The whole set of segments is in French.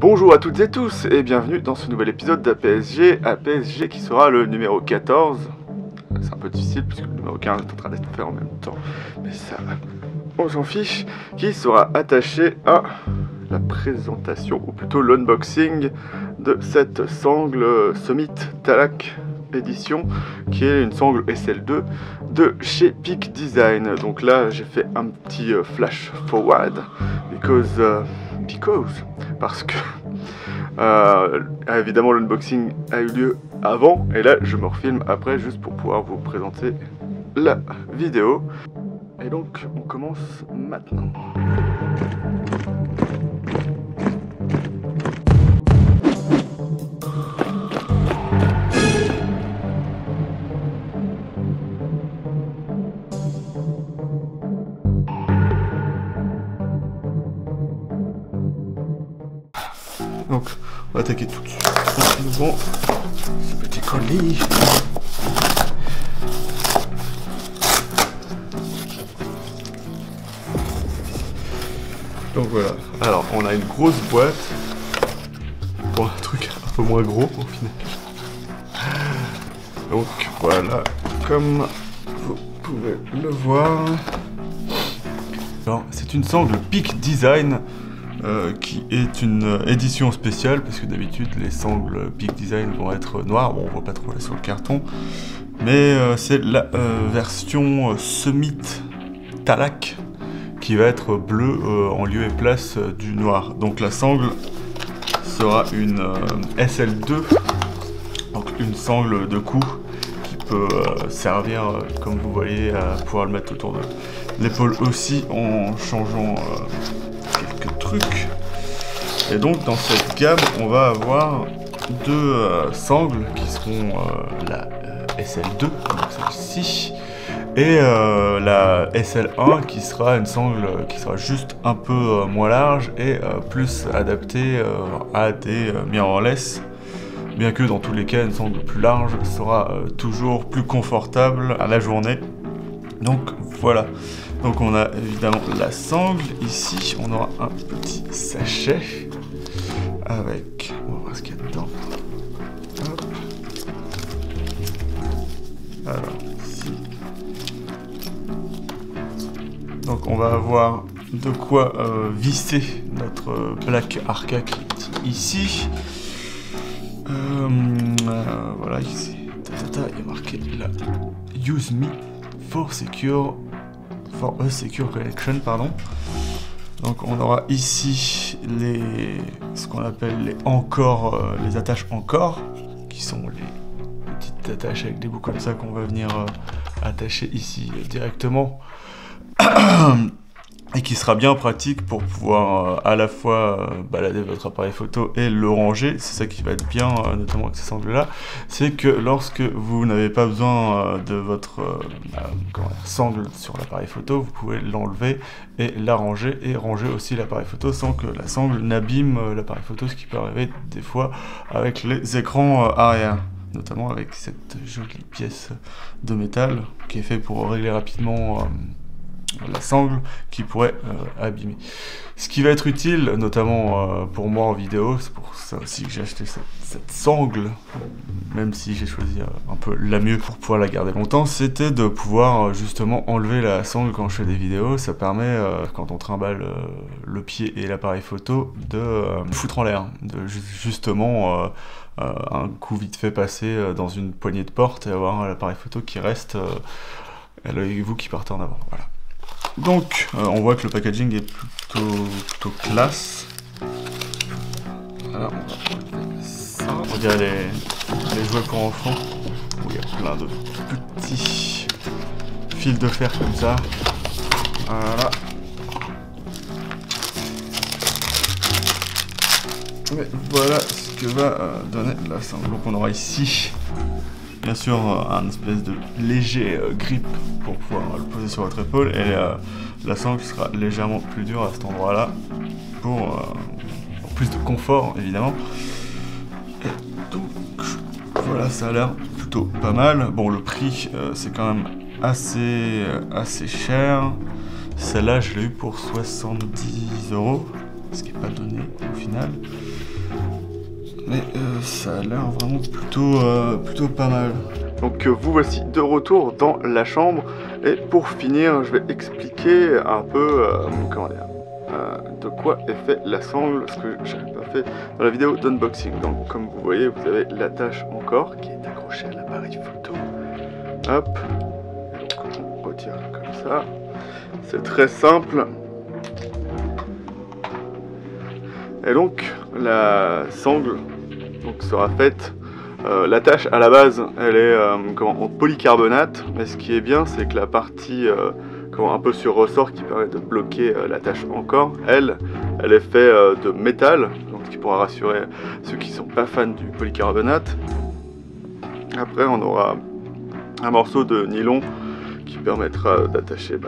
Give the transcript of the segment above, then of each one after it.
Bonjour à toutes et tous et bienvenue dans ce nouvel épisode d'APSG, APSG qui sera le numéro 14. C'est un peu difficile puisque le numéro 15 est en train d'être fait en même temps, mais ça, on s'en fiche, qui sera attaché à la présentation, ou plutôt l'unboxing de cette sangle Summit Talak édition, qui est une sangle SL2 de chez Peak Design. Donc là j'ai fait un petit flash forward parce que évidemment l'unboxing a eu lieu avant et là je me refilme après juste pour pouvoir vous présenter la vidéo. Et donc on commence maintenant. Donc, on va attaquer tout de suite en ouvrant ce petit colis. Donc voilà, alors on a une grosse boîte pour un truc un peu moins gros au final. Donc voilà, comme vous pouvez le voir. Alors c'est une sangle Peak Design. Qui est une édition spéciale parce que d'habitude les sangles Peak Design vont être noires, bon on voit pas trop là sur le carton, mais c'est la version Summit Talak qui va être bleue en lieu et place du noir. Donc la sangle sera une SL2, donc une sangle de cou qui peut servir comme vous voyez à pouvoir le mettre autour de l'épaule aussi en changeant quelques trucs. Et donc dans cette gamme on va avoir deux sangles qui seront la SL2, donc celle-ci, et la SL1 qui sera une sangle qui sera juste un peu moins large et plus adaptée à des mirrorless, bien que dans tous les cas une sangle plus large sera toujours plus confortable à la journée. Donc voilà. Donc on a évidemment la sangle, ici on aura un petit sachet avec, on va voir ce qu'il y a dedans. Hop. Alors ici. Donc on va avoir de quoi visser notre plaque arca qui est ici. Voilà ici, il y a marqué là, Use Me for a Secure Connection, pardon. Donc on aura ici ce qu'on appelle les attaches encore, qui sont les petites attaches avec des bouts comme ça qu'on va venir attacher ici directement. Et qui sera bien pratique pour pouvoir à la fois balader votre appareil photo et le ranger. C'est ça qui va être bien, notamment avec ces sangles là, c'est que lorsque vous n'avez pas besoin de votre sangle sur l'appareil photo, vous pouvez l'enlever et la ranger, et ranger aussi l'appareil photo sans que la sangle n'abîme l'appareil photo, ce qui peut arriver des fois avec les écrans arrière, notamment avec cette jolie pièce de métal qui est fait pour régler rapidement la sangle qui pourrait abîmer. Ce qui va être utile, notamment pour moi en vidéo, c'est pour ça aussi que j'ai acheté cette sangle, même si j'ai choisi un peu la mieux pour pouvoir la garder longtemps, c'était de pouvoir justement enlever la sangle quand je fais des vidéos. Ça permet, quand on trimballe le pied et l'appareil photo, de foutre en l'air, de justement un coup vite fait passer dans une poignée de porte et avoir l'appareil photo qui reste et vous qui partez en avant. Voilà. Donc, on voit que le packaging est plutôt classe. Alors, on dirait les jouets pour enfants, où il y a plein de petits fils de fer comme ça. Voilà. Et voilà ce que va donner la sangle. Donc, on aura ici, bien sûr, un espèce de léger grip pour pouvoir le poser sur votre épaule, et la sangle sera légèrement plus dure à cet endroit là pour plus de confort évidemment. Et donc voilà, ça a l'air plutôt pas mal. Bon, le prix c'est quand même assez cher. Celle-là je l'ai eu pour 70 €. ce qui n'est pas donné au final. Mais ça a l'air vraiment plutôt pas mal. Donc vous voici de retour dans la chambre. Et pour finir, je vais expliquer un peu comment dire, de quoi est fait la sangle, ce que j'avais pas fait dans la vidéo d'unboxing. Donc comme vous voyez, vous avez l'attache encore qui est accrochée à l'appareil photo. Hop, et donc on retire comme ça. C'est très simple. Et donc la sangle sera faite. L'attache à la base, elle est en polycarbonate, mais ce qui est bien, c'est que la partie un peu sur ressort qui permet de bloquer l'attache encore, elle est faite de métal, donc ce qui pourra rassurer ceux qui ne sont pas fans du polycarbonate. Après, on aura un morceau de nylon qui permettra d'attacher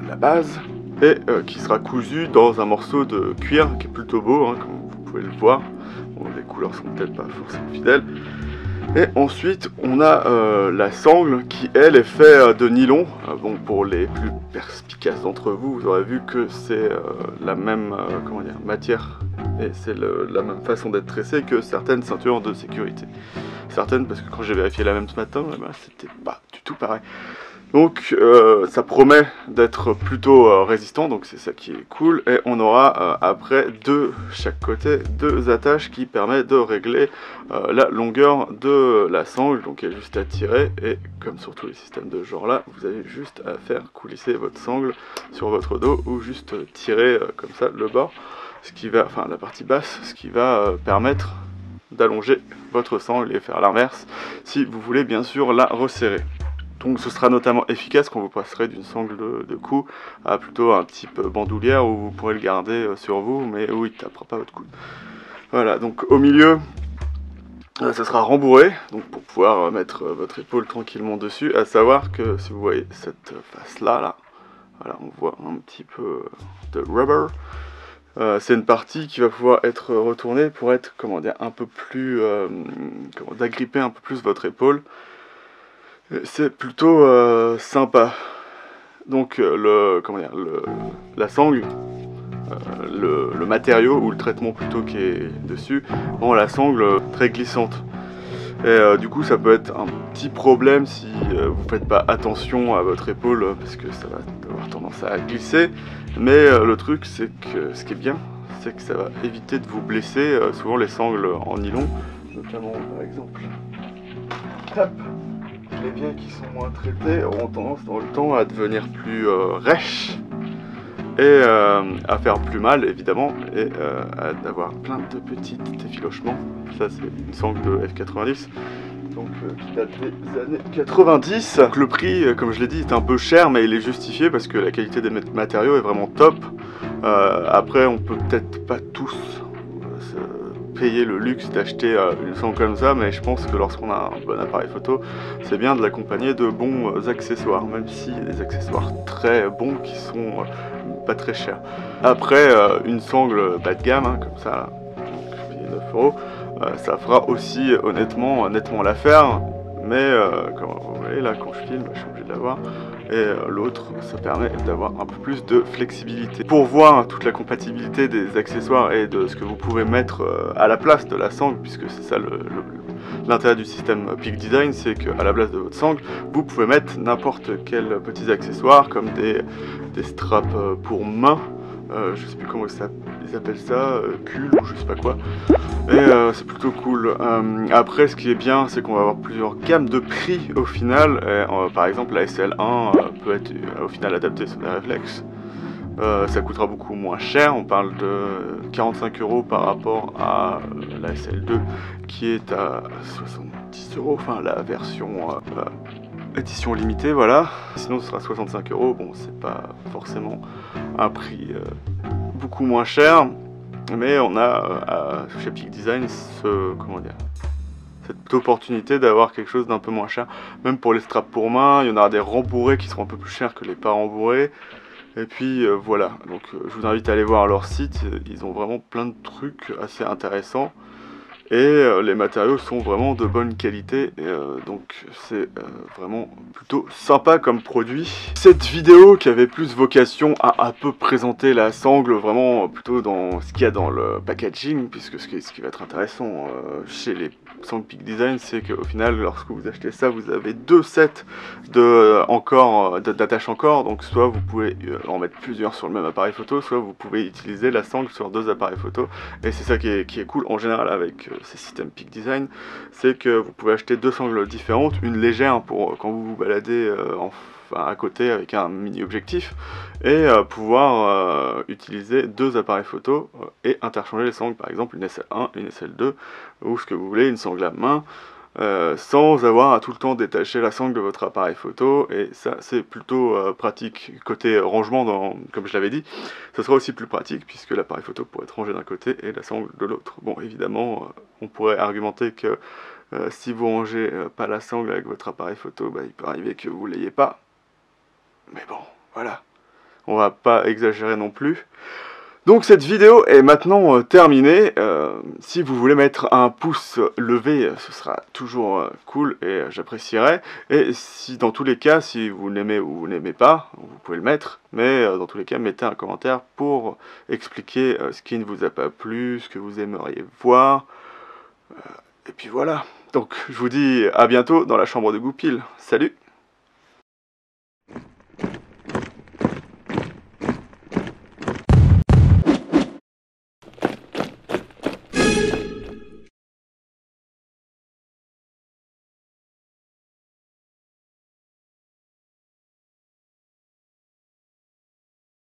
la base et qui sera cousu dans un morceau de cuir qui est plutôt beau, hein, comme vous pouvez le voir. Bon, les couleurs sont peut-être pas forcément fidèles. Et ensuite, on a la sangle qui, elle, est faite de nylon. Bon, pour les plus perspicaces d'entre vous, vous aurez vu que c'est la même matière et c'est la même façon d'être tressée que certaines ceintures de sécurité. Certaines, parce que quand j'ai vérifié la même ce matin, c'était pas du tout pareil. Donc ça promet d'être plutôt résistant, donc c'est ça qui est cool. Et on aura après de chaque côté deux attaches qui permettent de régler la longueur de la sangle. Donc il y a juste à tirer, et comme sur tous les systèmes de ce genre là, vous avez juste à faire coulisser votre sangle sur votre dos ou juste tirer comme ça le bord, ce qui va, enfin la partie basse, ce qui va permettre d'allonger votre sangle et faire l'inverse si vous voulez bien sûr la resserrer. Donc ce sera notamment efficace quand vous passerez d'une sangle de cou à plutôt un type bandoulière où vous pourrez le garder sur vous, mais où il ne tapera pas votre coude. Voilà, donc au milieu, ça sera rembourré, donc pour pouvoir mettre votre épaule tranquillement dessus, à savoir que si vous voyez cette face-là, voilà, on voit un petit peu de rubber. C'est une partie qui va pouvoir être retournée pour être, comment dire, un peu plus, d'agripper un peu plus votre épaule. C'est plutôt sympa. Donc la sangle, le matériau ou le traitement plutôt qui est dessus, rend la sangle très glissante. Et du coup ça peut être un petit problème si vous ne faites pas attention à votre épaule parce que ça va avoir tendance à glisser. Mais le truc c'est que ce qui est bien, c'est que ça va éviter de vous blesser. Souvent les sangles en nylon, notamment par exemple, hop, les vieilles qui sont moins traitées auront tendance dans le temps à devenir plus rêches et à faire plus mal évidemment, et à avoir plein de petits effilochements. Ça c'est une sangle de F90 donc, qui date des années 90. Donc, le prix, comme je l'ai dit, est un peu cher, mais il est justifié parce que la qualité des matériaux est vraiment top. Après on peut peut-être pas tous payer le luxe d'acheter une sangle comme ça, mais je pense que lorsqu'on a un bon appareil photo, c'est bien de l'accompagner de bons accessoires, même si y a des accessoires très bons qui sont pas très chers. Après, une sangle bas de gamme, hein, comme ça, là, donc payer 9 €, ça fera aussi honnêtement nettement l'affaire, mais comme vous voyez là, quand je filme, je suis obligé de l'avoir. Et l'autre, ça permet d'avoir un peu plus de flexibilité. Pour voir toute la compatibilité des accessoires et de ce que vous pouvez mettre à la place de la sangle, puisque c'est ça l'intérêt du système Peak Design, c'est qu'à la place de votre sangle, vous pouvez mettre n'importe quel petits accessoires, comme des straps pour main, je sais plus comment ils appellent ça, cul ou je sais pas quoi. Et c'est plutôt cool. Après, ce qui est bien, c'est qu'on va avoir plusieurs gammes de prix au final. Et, par exemple, la SL1 peut être au final adaptée sur des réflexes. Ça coûtera beaucoup moins cher. On parle de 45 € par rapport à la SL2 qui est à 70 €. Enfin, la version édition limitée, voilà. Sinon, ce sera 65 €. Bon, c'est pas forcément un prix beaucoup moins cher. Mais on a chez Peak Design cette opportunité d'avoir quelque chose d'un peu moins cher. Même pour les straps pour main, il y en aura des rembourrés qui seront un peu plus chers que les pas rembourrés. Et puis voilà, donc je vous invite à aller voir leur site, ils ont vraiment plein de trucs assez intéressants. et les matériaux sont vraiment de bonne qualité, et donc c'est vraiment plutôt sympa comme produit. Cette vidéo qui avait plus vocation à un peu présenter la sangle vraiment plutôt dans ce qu'il y a dans le packaging, puisque ce qui va être intéressant chez les sangles Peak Design, c'est qu'au final lorsque vous achetez ça, vous avez 2 sets d'attaches encore, donc soit vous pouvez en mettre plusieurs sur le même appareil photo, soit vous pouvez utiliser la sangle sur 2 appareils photo, et c'est ça qui est cool en général avec ces systèmes Peak Design, c'est que vous pouvez acheter 2 sangles différentes, une légère pour quand vous vous baladez à côté avec un mini objectif, et pouvoir utiliser 2 appareils photo et interchanger les sangles, par exemple une SL1, une SL2, ou ce que vous voulez, une sangle à main, sans avoir à tout le temps détacher la sangle de votre appareil photo, et ça c'est plutôt pratique. Côté rangement, comme je l'avais dit, ce sera aussi plus pratique puisque l'appareil photo pourrait être rangé d'un côté et la sangle de l'autre. Bon, évidemment, on pourrait argumenter que si vous rangez pas la sangle avec votre appareil photo, bah, il peut arriver que vous l'ayez pas, mais bon, voilà, on va pas exagérer non plus. Donc cette vidéo est maintenant terminée. Si vous voulez mettre un pouce levé, ce sera toujours cool et j'apprécierais. Et si dans tous les cas, si vous l'aimez ou vous n'aimez pas, vous pouvez le mettre. Mais dans tous les cas, mettez un commentaire pour expliquer ce qui ne vous a pas plu, ce que vous aimeriez voir. Et puis voilà. Donc je vous dis à bientôt dans la chambre de Goupil. Salut!